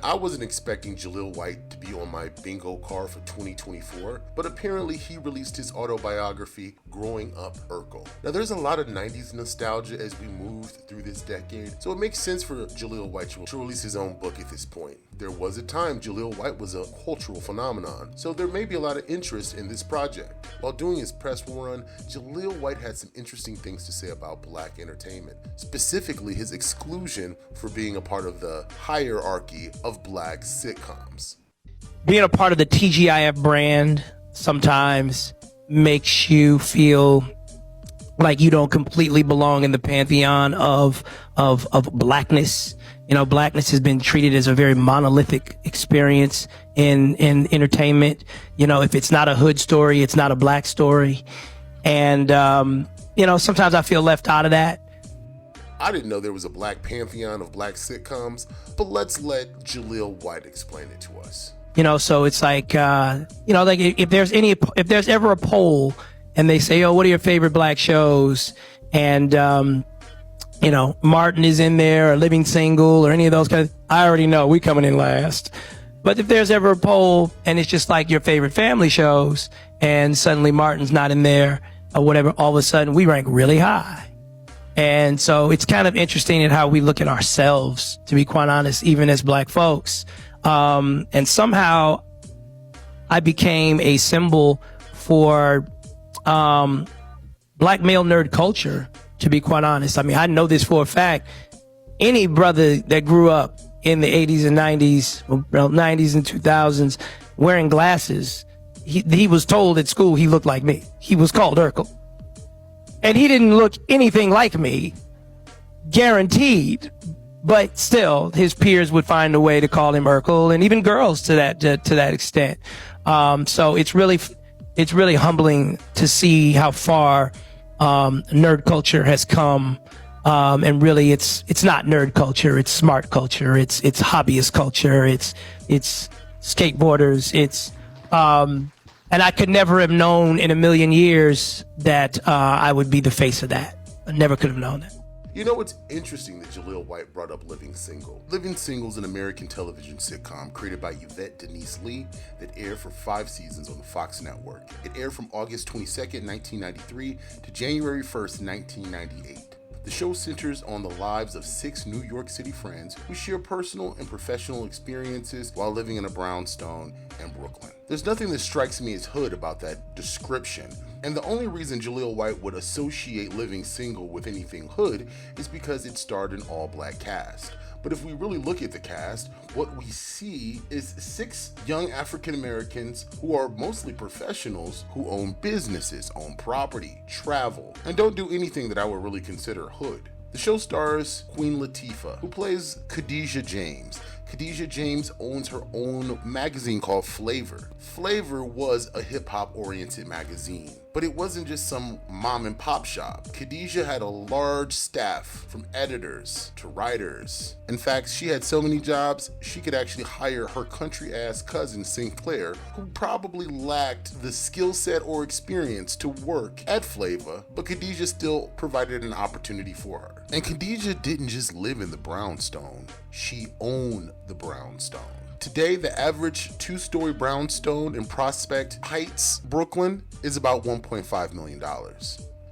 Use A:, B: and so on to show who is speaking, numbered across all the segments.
A: I wasn't expecting Jaleel White to be on my bingo card for 2024, but apparently he released his autobiography, Growing Up Urkel. Now there's a lot of 90s nostalgia as we moved through this decade, so it makes sense for Jaleel White to release his own book at this point. There was a time Jaleel White was a cultural phenomenon, so there may be a lot of interest in this project. While doing his press run, Jaleel White had some interesting things to say about black entertainment, specifically his exclusion for being a part of the hierarchy of black sitcoms.
B: Being a part of the TGIF brand sometimes makes you feel like you don't completely belong in the pantheon of blackness. You know, blackness has been treated as a very monolithic experience in entertainment. You know, if it's not a hood story, it's not a black story. And, you know, sometimes I feel left out of that.
A: I didn't know there was a black pantheon of black sitcoms, but let's let Jaleel White explain it to us.
B: You know, so it's like, you know, like if there's ever a poll and they say, oh, what are your favorite black shows? And, you know, Martin is in there or Living Single or any of those guys, I already know we coming in last. But if there's ever a poll and it's just like your favorite family shows and suddenly Martin's not in there or whatever, all of a sudden we rank really high. And so it's kind of interesting in how we look at ourselves, to be quite honest, even as black folks. And somehow I became a symbol for black male nerd culture, to be quite honest. I mean, I know this for a fact. Any brother that grew up in the 80s and 90s, well, 90s and 2000s, wearing glasses, he was told at school he looked like me. He was called Urkel. And he didn't look anything like me, guaranteed. But still, his peers would find a way to call him Urkel, and even girls to that extent. So it's really humbling to see how far nerd culture has come. And really, it's not nerd culture; it's smart culture. It's hobbyist culture. It's skateboarders. And I could never have known in a million years that I would be the face of that. I never could have known that.
A: You know, it's interesting that Jaleel White brought up Living Single. Living Single is an American television sitcom created by Yvette Denise Lee that aired for 5 seasons on the Fox network. It aired from August 22nd, 1993 to January 1st, 1998. The show centers on the lives of 6 New York City friends who share personal and professional experiences while living in a brownstone in Brooklyn. There's nothing that strikes me as hood about that description, and the only reason Jaleel White would associate Living Single with anything hood is because it starred an all-black cast. But if we really look at the cast, what we see is 6 young African Americans who are mostly professionals who own businesses, own property, travel, and don't do anything that I would really consider hood. The show stars Queen Latifah, who plays Khadijah James. Khadijah James owns her own magazine called Flavor. Flavor was a hip-hop oriented magazine, but it wasn't just some mom and pop shop. Khadijah had a large staff, from editors to writers. In fact, she had so many jobs, she could actually hire her country-ass cousin Sinclair, who probably lacked the skill set or experience to work at Flavor, but Khadijah still provided an opportunity for her. And Khadijah didn't just live in the brownstone, she owned the brownstone. Today, the average 2-story brownstone in Prospect Heights, Brooklyn, is about $1.5 million.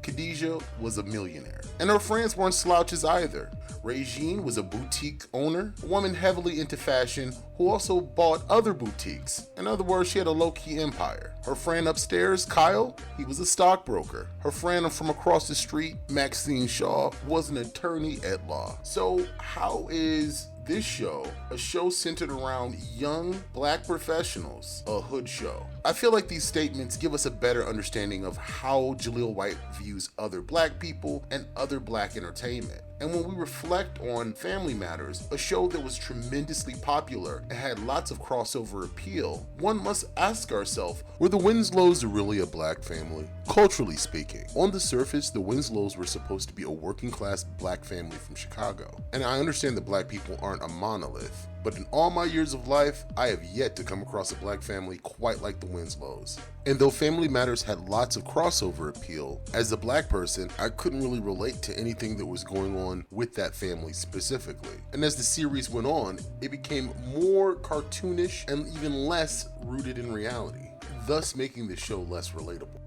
A: Khadijah was a millionaire, and her friends weren't slouches either. Regine was a boutique owner, a woman heavily into fashion who also bought other boutiques. In other words, she had a low-key empire. Her friend upstairs, Kyle, he was a stockbroker. Her friend from across the street, Maxine Shaw, was an attorney at law. So how is this show, a show centered around young black professionals, a hood show? I feel like these statements give us a better understanding of how Jaleel White views other black people and other black entertainment. And when we reflect on Family Matters, a show that was tremendously popular and had lots of crossover appeal, one must ask ourselves, were the Winslows really a black family? Culturally speaking, on the surface, the Winslows were supposed to be a working class black family from Chicago. And I understand that black people aren't a monolith, but but in all my years of life, I have yet to come across a black family quite like the Winslows. And though Family Matters had lots of crossover appeal, as a black person, I couldn't really relate to anything that was going on with that family specifically. And as the series went on, it became more cartoonish and even less rooted in reality, thus making the show less relatable.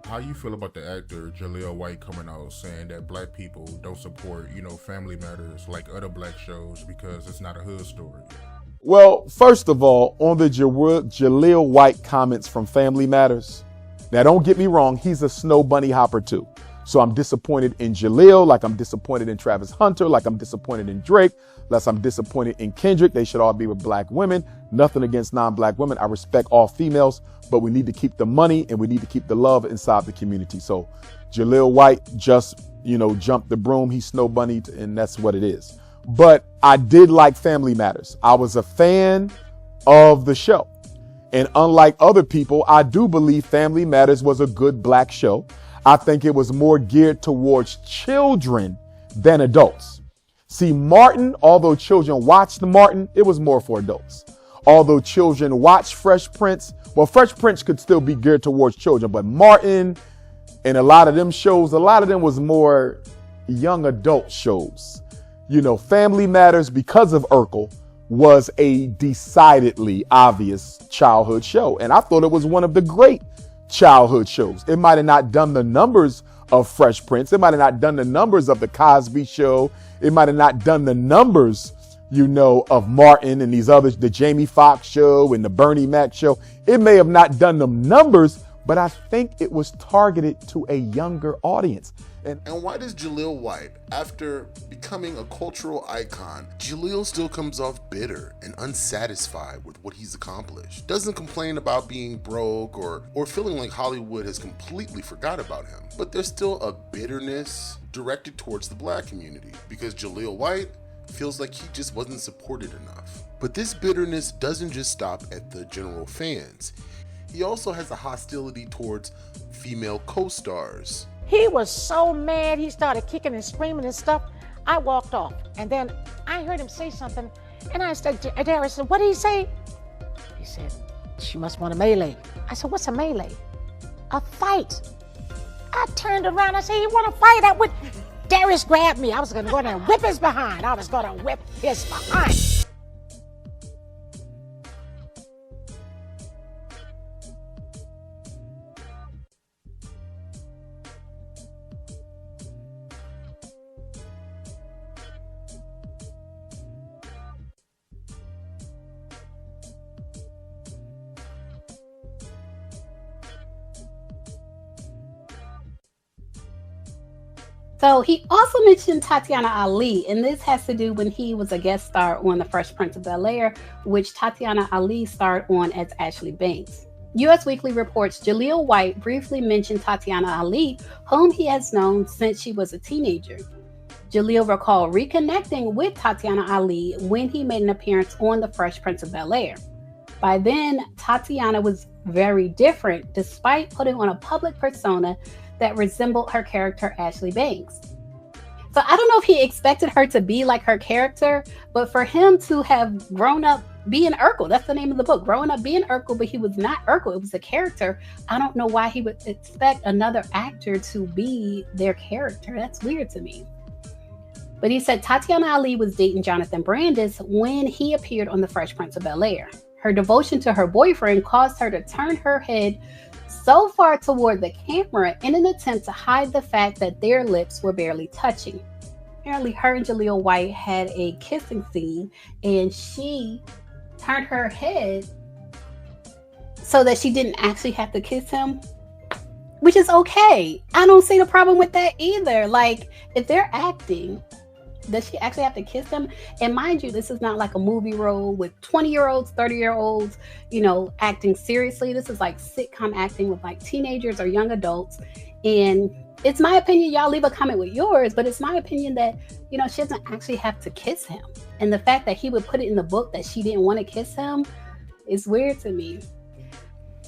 C: How you feel about the actor Jaleel White coming out saying that black people don't support, Family Matters like other black shows because it's not a hood story?
D: Well, first of all, on the Jaleel White comments from Family Matters, now don't get me wrong, he's a snow bunny hopper too. So I'm disappointed in Jaleel, like I'm disappointed in Travis Hunter, like I'm disappointed in Drake, like I'm disappointed in Kendrick. They should all be with black women. Nothing against non-black women. I respect all females, but we need to keep the money and we need to keep the love inside the community. So Jaleel White just, jumped the broom. He snow bunnied, and that's what it is. But I did like Family Matters. I was a fan of the show. And unlike other people, I do believe Family Matters was a good black show. I think it was more geared towards children than adults. See, Martin, although children watched Martin, it was more for adults. Although children watched Fresh Prince, well, Fresh Prince could still be geared towards children, but Martin and a lot of them shows, a lot of them was more young adult shows. Family Matters, because of Urkel, was a decidedly obvious childhood show. And I thought it was one of the great childhood shows. It might have not done the numbers of Fresh Prince. It might have not done the numbers of the Cosby Show. It might have not done the numbers, of Martin and these others, the Jamie Foxx Show and the Bernie Mac Show. It may have not done them numbers, but I think it was targeted to a younger audience.
A: And why does Jaleel White, after becoming a cultural icon, Jaleel still comes off bitter and unsatisfied with what he's accomplished? Doesn't complain about being broke or feeling like Hollywood has completely forgot about him. But there's still a bitterness directed towards the black community because Jaleel White feels like he just wasn't supported enough. But this bitterness doesn't just stop at the general fans. He also has a hostility towards female co-stars.
E: He was so mad, he started kicking and screaming and stuff. I walked off, and then I heard him say something, and I said, Darius said, what did he say? He said, she must want a melee. I said, what's a melee? A fight. I turned around, I said, you want to fight? Darius grabbed me. I was going to go in there and whip his behind. I was going to whip his behind.
F: So he also mentioned Tatiana Ali, and this has to do when he was a guest star on The Fresh Prince of Bel-Air, which Tatiana Ali starred on as Ashley Banks. US Weekly reports Jaleel White briefly mentioned Tatiana Ali, whom he has known since she was a teenager. Jaleel recalled reconnecting with Tatiana Ali when he made an appearance on The Fresh Prince of Bel-Air. By then, Tatiana was very different, despite putting on a public persona that resembled her character Ashley Banks. So I don't know if he expected her to be like her character, but for him to have grown up being Urkel, that's the name of the book, growing up being Urkel, but he was not Urkel, it was a character. I don't know why he would expect another actor to be their character. That's weird to me. But he said Tatiana Ali was dating Jonathan Brandis when he appeared on The Fresh Prince of Bel-Air. Her devotion to her boyfriend caused her to turn her head so far toward the camera in an attempt to hide the fact that their lips were barely touching. Apparently, her and Jaleel White had a kissing scene, and she turned her head so that she didn't actually have to kiss him, which is okay. I don't see the problem with that either. Like, if they're acting, does she actually have to kiss him? And mind you, this is not like a movie role with 20-year-olds, 30-year-olds, acting seriously. This is like sitcom acting with like teenagers or young adults. And it's my opinion, y'all leave a comment with yours, but it's my opinion that, she doesn't actually have to kiss him. And the fact that he would put it in the book that she didn't want to kiss him is weird to me.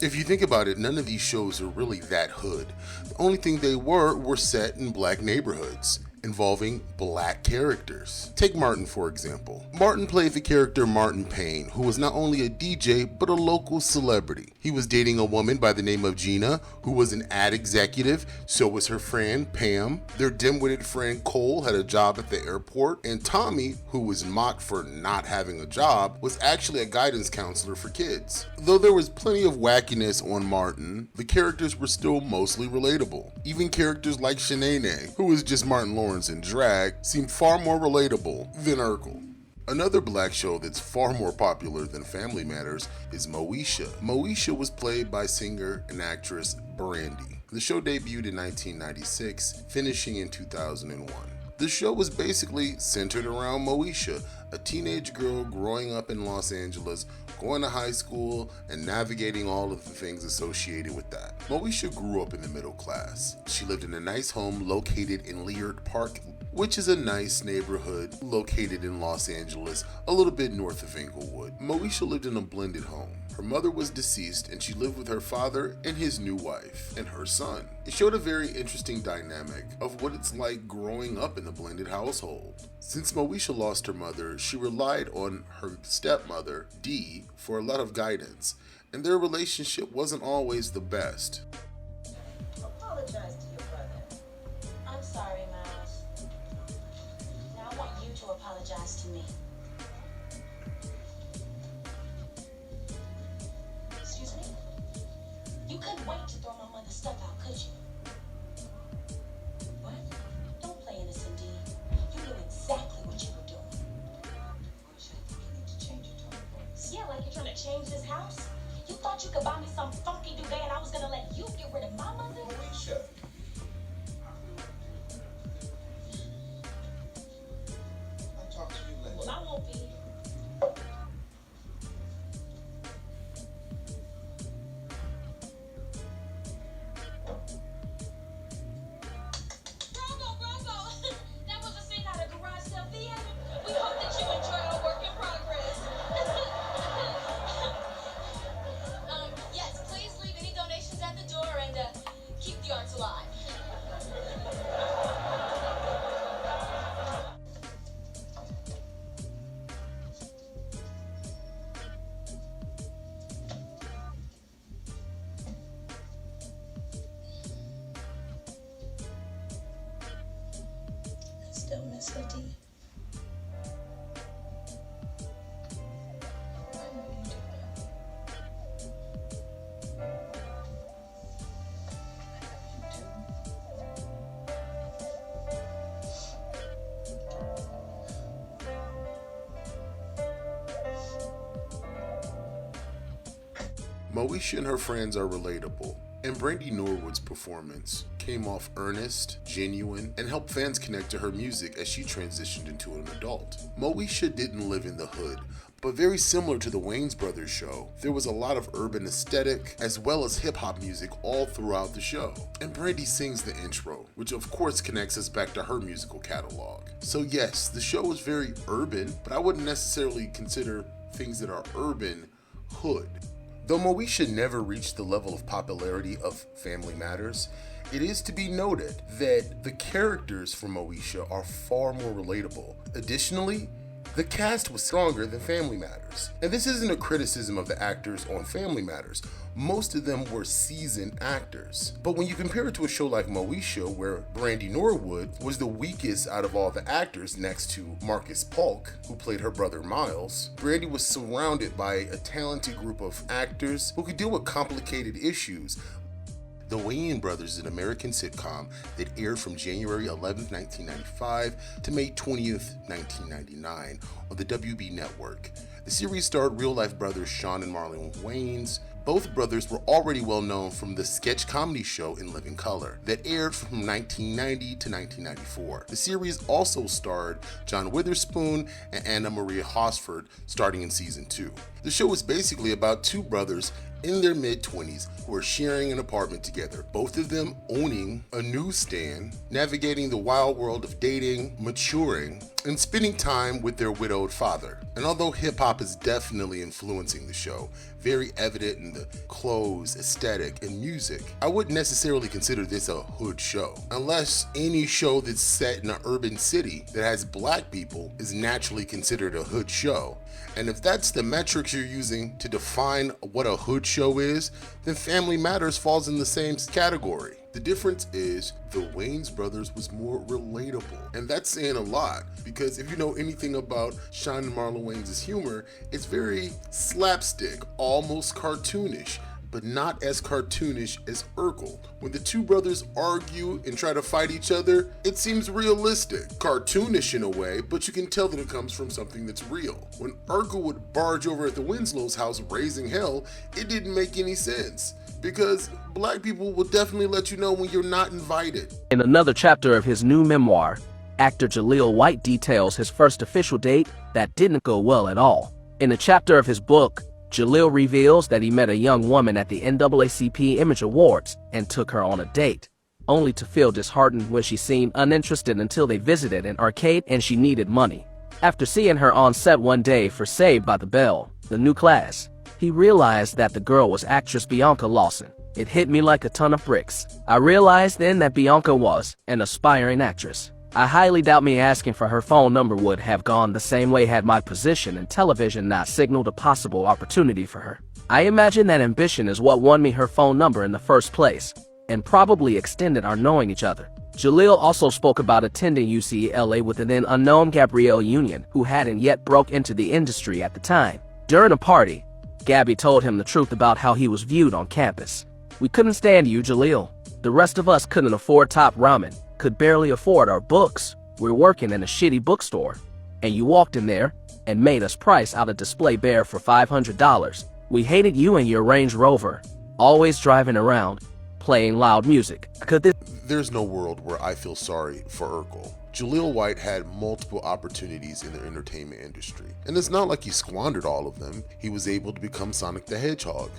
A: If you think about it, none of these shows are really that hood. The only thing they were set in black neighborhoods, involving black characters. Take Martin, for example. Martin played the character Martin Payne, who was not only a DJ, but a local celebrity. He was dating a woman by the name of Gina, who was an ad executive, so was her friend Pam. Their dim-witted friend Cole had a job at the airport, and Tommy, who was mocked for not having a job, was actually a guidance counselor for kids. Though there was plenty of wackiness on Martin, the characters were still mostly relatable. Even characters like Shanae, who was just Martin Lawrence in drag, seemed far more relatable than Urkel. Another black show that's far more popular than Family Matters is Moesha. Moesha was played by singer and actress Brandy. The show debuted in 1996, finishing in 2001. The show was basically centered around Moesha, a teenage girl growing up in Los Angeles, going to high school, and navigating all of the things associated with that. Moesha grew up in the middle class. She lived in a nice home located in Leart Park, which is a nice neighborhood located in Los Angeles, a little bit north of Inglewood. Moesha lived in a blended home. Her mother was deceased, and she lived with her father and his new wife and her son. It showed a very interesting dynamic of what it's like growing up in a blended household. Since Moesha lost her mother, she relied on her stepmother, Dee, for a lot of guidance, and their relationship wasn't always the best.
G: Apologize to your brother. I'm sorry, Miles. Now I want you to apologize to me. Excuse me? You couldn't wait to throw my mother's stuff out, could you? What? Don't play innocent, Dee. You knew exactly what you were doing. Yeah, like you're trying to change this house? You thought you could buy me some funky duvet and I was gonna let you get rid of my mother? Moesha. I'll talk to you later. Well, I won't be. Bravo! That was a scene out of Garage Sale Theater. We hope that you enjoy our work in progress. Yes, please leave any donations at the door and keep the arts alive. I still miss her, Dee. I know you do that.
A: Moesha and her friends are relatable, and Brandy Norwood's performance came off earnest, genuine, and helped fans connect to her music as she transitioned into an adult. Moesha didn't live in the hood, but very similar to the Wayans Brothers show, there was a lot of urban aesthetic as well as hip-hop music all throughout the show. And Brandy sings the intro, which of course connects us back to her musical catalog. So yes, the show is very urban, but I wouldn't necessarily consider things that are urban hood. Though Moesha never reached the level of popularity of Family Matters, it is to be noted that the characters from Moesha are far more relatable. Additionally, the cast was stronger than Family Matters. And this isn't a criticism of the actors on Family Matters. Most of them were seasoned actors. But when you compare it to a show like Moesha, where Brandy Norwood was the weakest out of all the actors next to Marcus Polk, who played her brother Miles, Brandy was surrounded by a talented group of actors who could deal with complicated issues. The Wayans Brothers is an American sitcom that aired from January 11th, 1995 to May 20th, 1999 on the WB network. The series starred real-life brothers Sean and Marlon Wayans. Both brothers were already well known from the sketch comedy show In Living Color that aired from 1990 to 1994. The series also starred John Witherspoon and Anna Maria Hosford starting in season 2. The show is basically about two brothers in their mid-20s who are sharing an apartment together, both of them owning a newsstand, navigating the wild world of dating, maturing, and spending time with their widowed father. And although hip-hop is definitely influencing the show, very evident in the clothes, aesthetic, and music, I wouldn't necessarily consider this a hood show, unless any show that's set in an urban city that has black people is naturally considered a hood show. And if that's the metrics you're using to define what a hood show is, then Family Matters falls in the same category. The difference is the Wayans brothers was more relatable. And that's saying a lot, because if you know anything about Sean and Marlon Wayans' humor, it's very slapstick, almost cartoonish, but not as cartoonish as Urkel. When the two brothers argue and try to fight each other, it seems realistic, cartoonish in a way, but you can tell that it comes from something that's real. When Urkel would barge over at the Winslow's house raising hell, it didn't make any sense, because black people will definitely let you know when you're not invited.
H: In another chapter of his new memoir, actor Jaleel White details his first official date that didn't go well at all. In a chapter of his book, Jaleel reveals that he met a young woman at the NAACP Image Awards and took her on a date, only to feel disheartened when she seemed uninterested until they visited an arcade and she needed money. After seeing her on set one day for Saved by the Bell, the new class, he realized that the girl was actress Bianca Lawson. It hit me like a ton of bricks. I realized then that Bianca was an aspiring actress. I highly doubt me asking for her phone number would have gone the same way had my position in television not signaled a possible opportunity for her. I imagine that ambition is what won me her phone number in the first place, and probably extended our knowing each other. Jaleel also spoke about attending UCLA with the then unknown Gabrielle Union, who hadn't yet broke into the industry at the time. During a party, Gabby told him the truth about how he was viewed on campus. "We couldn't stand you, Jaleel. The rest of us couldn't afford top ramen, could barely afford our books. We're working in a shitty bookstore. And you walked in there and made us price out a display bear for $500. We hated you and your Range Rover, always driving around, playing loud music.
A: There's no world where I feel sorry for Urkel. Jaleel White had multiple opportunities in the entertainment industry, and it's not like he squandered all of them. He was able to become Sonic the Hedgehog,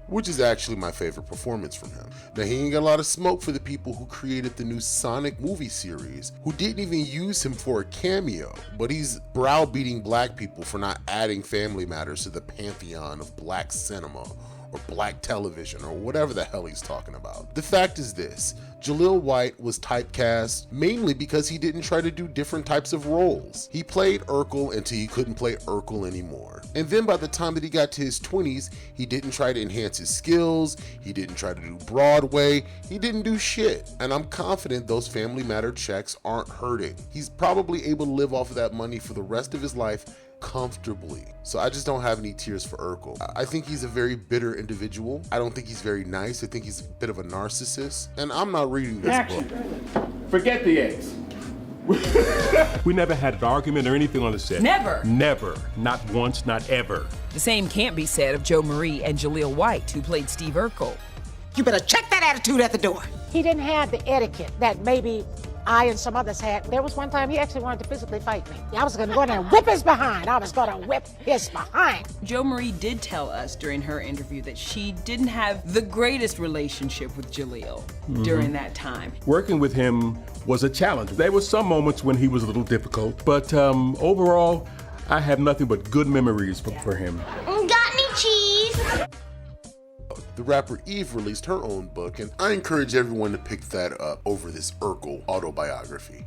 A: which is actually my favorite performance from him. Now, he ain't got a lot of smoke for the people who created the new Sonic movie series, who didn't even use him for a cameo, but he's browbeating black people for not adding Family Matters to the pantheon of black cinema, or black television, or whatever the hell he's talking about. The fact is this: Jaleel White was typecast mainly because he didn't try to do different types of roles. He played Urkel until he couldn't play Urkel anymore. And then by the time that he got to his 20s, he didn't try to enhance his skills, he didn't try to do Broadway, he didn't do shit. And I'm confident those Family Matter checks aren't hurting. He's probably able to live off of that money for the rest of his life comfortably. So I just don't have any tears for Urkel. I think he's a very bitter individual. I don't think he's very nice. I think he's a bit of a narcissist. And I'm not reading this book.
I: Forget the eggs. We never had an argument or anything on the set.
J: Never?
I: Never. Not once, not ever.
J: The same can't be said of Joe Marie and Jaleel White, who played Steve Urkel.
E: You better check that attitude at the door. He didn't have the etiquette that maybe I and some others had. There was one time he actually wanted to physically fight me. I was going to go in there and whip his behind. I was going to whip his behind.
J: Joe Marie did tell us during her interview that she didn't have the greatest relationship with Jaleel during that time.
I: Working with him was a challenge. There were some moments when he was a little difficult, but overall, I have nothing but good memories for him.
G: Got any cheese?
A: The rapper Eve released her own book, and I encourage everyone to pick that up over this Urkel autobiography.